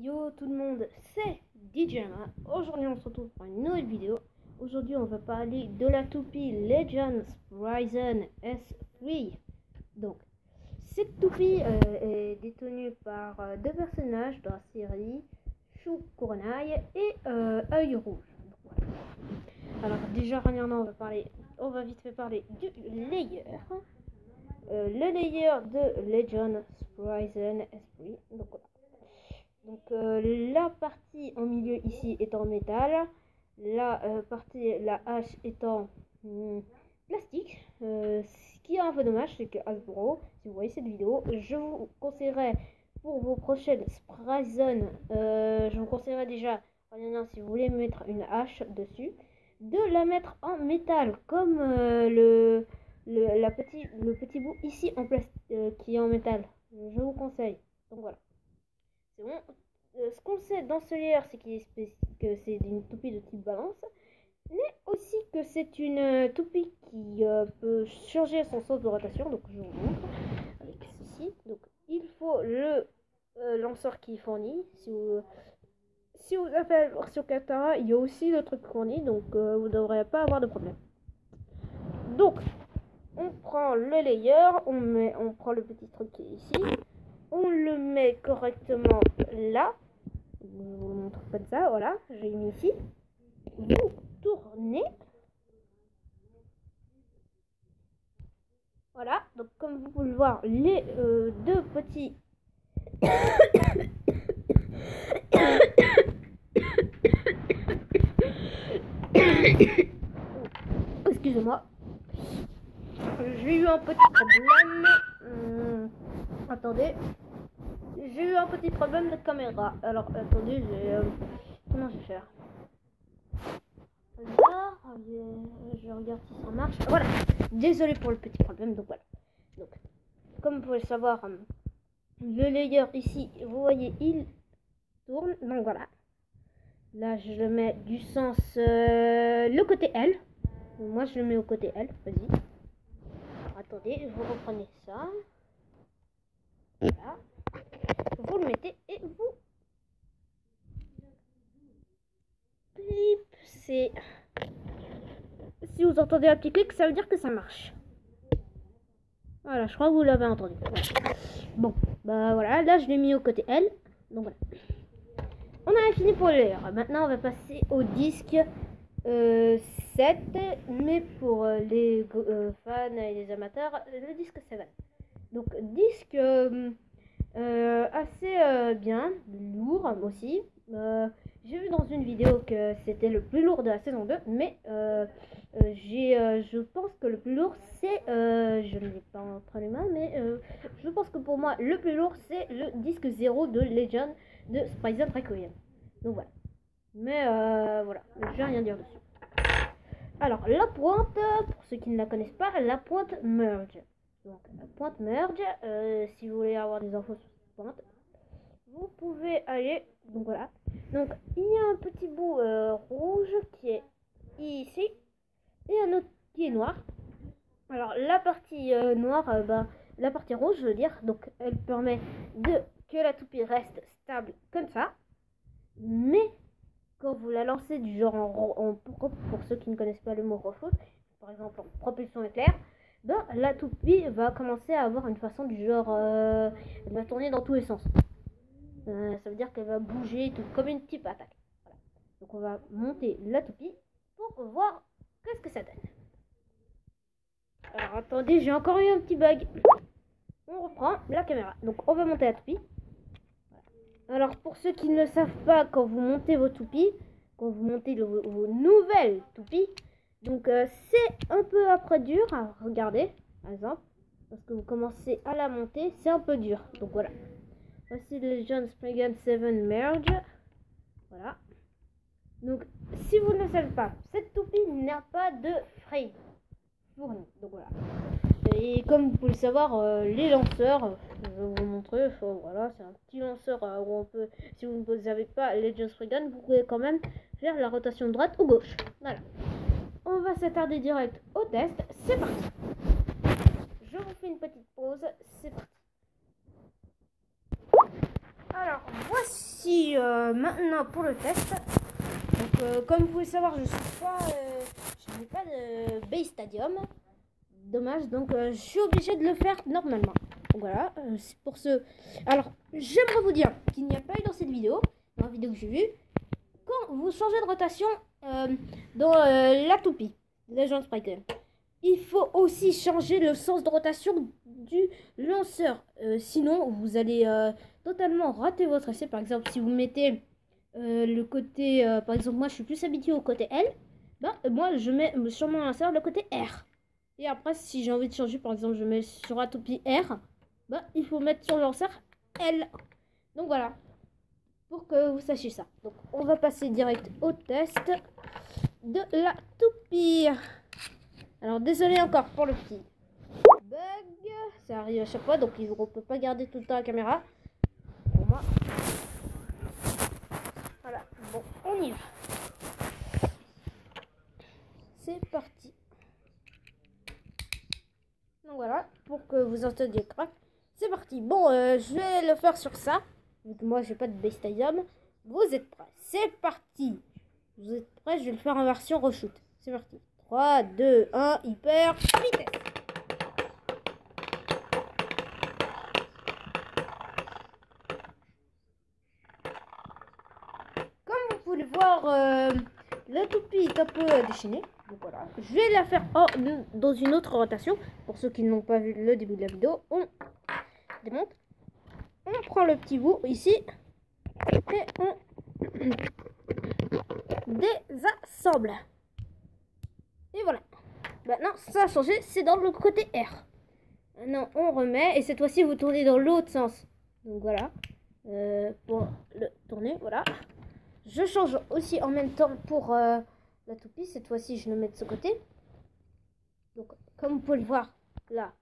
Yo tout le monde, c'est DJMA. Aujourd'hui on se retrouve pour une nouvelle vidéo. Aujourd'hui on va parler de la toupie Legends Horizon S3. Donc cette toupie est détenue par deux personnages de la série Chou Kurenai et Œil Rouge. Donc, voilà. Alors déjà premièrement on va vite fait parler du layer. Le layer de Legends Horizon S3. Donc voilà. Donc la partie en milieu ici est en métal, la hache est en plastique. Ce qui est un peu dommage, c'est que Hasbro, si vous voyez cette vidéo, je vous conseillerais pour vos prochaines Spryzen, je vous conseillerais déjà, si vous voulez mettre une hache dessus, de la mettre en métal, comme le petit bout ici en plastique qui est en métal. Je vous conseille. Donc voilà. C'est bon. Ce qu'on sait dans ce layer, c'est que c'est une toupie de type balance, mais aussi que c'est une toupie qui peut changer son sens de rotation. Donc je vous montre avec ceci. Donc il faut le lanceur qui est fourni. Si vous avez la version Katara, il y a aussi le truc fourni, donc vous ne devrez pas avoir de problème. Donc on prend le layer, on prend le petit truc qui est ici. On le met correctement là. Je vous le montre comme ça, voilà. J'ai mis ici. Vous tournez. Voilà. Donc comme vous pouvez le voir, les deux petits... Excusez-moi. J'ai eu un petit problème. Attendez. J'ai eu un petit problème de caméra. Alors, attendez, comment je vais faire? Là, je regarde si ça marche. Voilà. Désolé pour le petit problème. Donc, voilà. Donc, comme vous pouvez le savoir, le layer ici, vous voyez, il tourne. Donc, voilà. Là, je le mets du sens le côté L. Moi, je le mets au côté L. Vas-y. Alors, attendez, vous reprenez ça. Voilà. Vous le mettez et vous clip. C'est... Si vous entendez un petit clic, ça veut dire que ça marche. Voilà, je crois que vous l'avez entendu. Voilà. Bon, bah voilà, là je l'ai mis au côté L. Donc voilà. On a fini pour le layer. Maintenant on va passer au disque 7. Mais pour les fans et les amateurs, le disque 7. Donc disque... assez bien, lourd aussi. J'ai vu dans une vidéo que c'était le plus lourd de la saison 2, mais je pense que le plus lourd c'est, je ne l'ai pas entre les mains, mais je pense que pour moi le plus lourd c'est le disque 0 de Legend de Spryzen Requiem. Donc voilà. Mais voilà, je vais rien dire dessus. Alors la pointe, pour ceux qui ne la connaissent pas, la pointe merge. Donc la pointe merge, si vous voulez avoir des infos sur cette pointe, vous pouvez aller, donc voilà. Donc il y a un petit bout rouge qui est ici et un autre qui est noir. Alors la partie noire, la partie rouge je veux dire, donc elle permet que la toupie reste stable comme ça. Mais quand vous la lancez du genre pour ceux qui ne connaissent pas le mot roll-shoot, par exemple en propulsion éclair, la toupie va commencer à avoir une façon du genre, elle va tourner dans tous les sens. Ça veut dire qu'elle va bouger tout comme une type attaque. Voilà. Donc on va monter la toupie pour voir qu'est-ce que ça donne. Alors attendez, j'ai encore eu un petit bug. On reprend la caméra. Donc on va monter la toupie. Voilà. Alors pour ceux qui ne le savent pas, quand vous montez vos toupies, quand vous montez vos nouvelles toupies, donc c'est un peu après dur à regarder, par exemple, parce que vous commencez à la monter, c'est un peu dur. Donc voilà. Voici le Legends Horizon 7 Merge. Voilà. Donc si vous ne le savez pas, cette toupie n'a pas de frame fourni. Donc voilà. Et comme vous pouvez le savoir, les lanceurs, je vais vous montrer, voilà, c'est un petit lanceur où on peut, si vous ne savez pas Legends Horizon, vous pouvez quand même faire la rotation droite ou gauche. Voilà. On va s'attarder direct au test. C'est parti. Je vous fais une petite pause. C'est parti. Alors, voici voici maintenant pour le test. Donc, comme vous pouvez savoir, je n'ai pas de base stadium. Dommage, donc je suis obligé de le faire normalement. Donc voilà, c'est pour ce. Alors, j'aimerais vous dire qu'il n'y a pas eu dans cette vidéo, dans la vidéo que j'ai vue, quand vous changez de rotation dans la toupie, Legend Striker, il faut aussi changer le sens de rotation du lanceur. Sinon, vous allez totalement rater votre essai. Par exemple, si vous mettez le côté, par exemple, moi je suis plus habitué au côté L, moi je mets sur mon lanceur le côté R. Et après, si j'ai envie de changer, par exemple, je mets sur la toupie R, il faut mettre sur le lanceur L. Donc voilà, pour que vous sachiez ça. Donc on va passer direct au test de la toupie. Alors désolé encore pour le petit bug, ça arrive à chaque fois, donc on peut pas garder tout le temps la caméra. Pour moi. Voilà, bon, on y va. C'est parti. Donc voilà, pour que vous entendiez le crack, c'est parti. Bon, je vais le faire sur ça. Donc moi, j'ai pas de base stadium. Vous êtes prêts? C'est parti. Vous êtes prêts? Je vais le faire en version reshoot. C'est parti. 3, 2, 1, hyper vitesse. Comme vous pouvez le voir, la toupie est un peu déchaînée. Donc voilà, je vais la faire dans une autre rotation. Pour ceux qui n'ont pas vu le début de la vidéo, on démonte. On prend le petit bout ici et on désassemble. Et voilà. Maintenant, ça a changé, c'est dans le côté R. Maintenant, on remet et cette fois-ci, vous tournez dans l'autre sens. Donc voilà, pour le tourner, voilà. Je change aussi en même temps pour la toupie. Cette fois-ci, je le mets de ce côté. Donc, comme vous pouvez le voir, là,